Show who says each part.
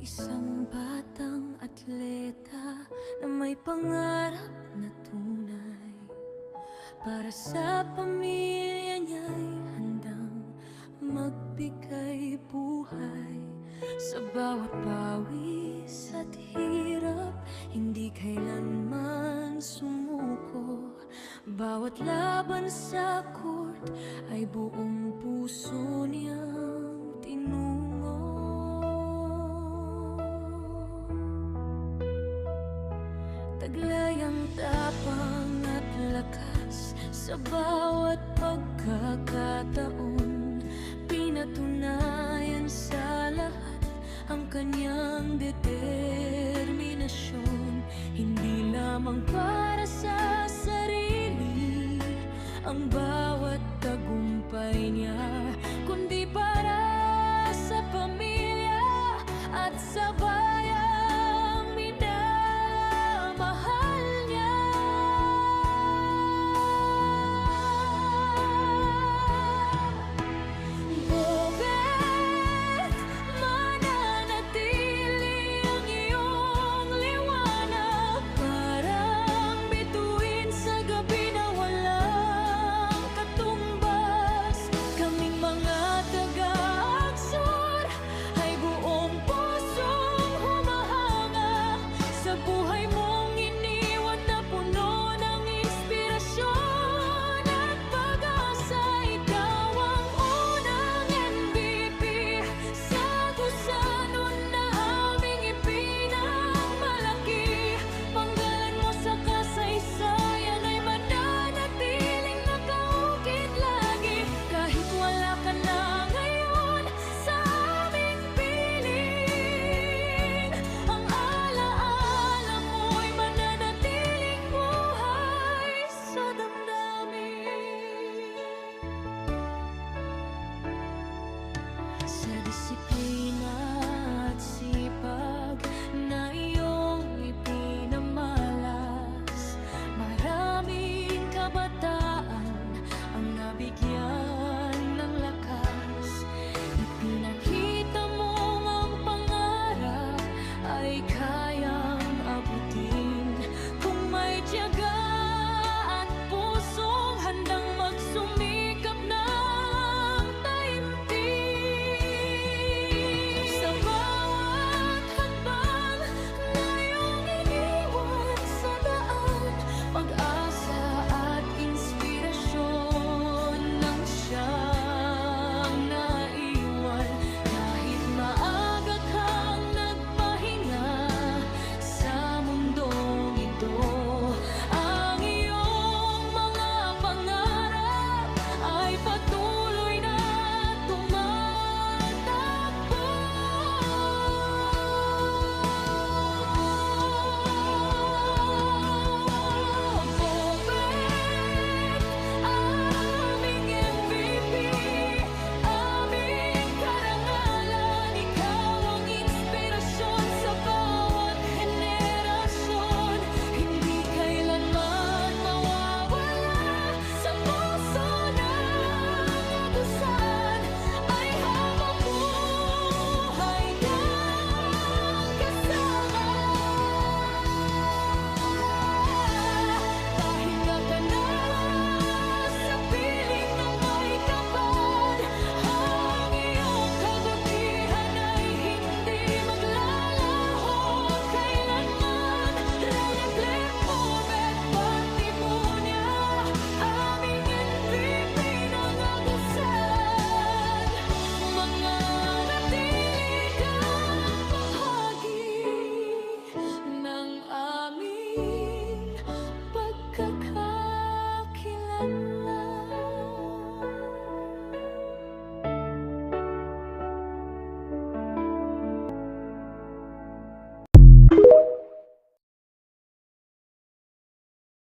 Speaker 1: Isang batang atleta na may pangarap na tunay. Para sa pamilya niya'y handang magbigay buhay. Sa bawat pawis at hirap, hindi kailanman sumuko. Bawat laban sa court ay buong puso niyang tinungo. Taglay ang tapang at lakas sa bawat pagkakataon. Pinatunayan sa lahat ang kanyang determinasyon. Hindi lamang para sa sarili ang bawat tagumpay niya, kundi para sa pamilya at sa bayan.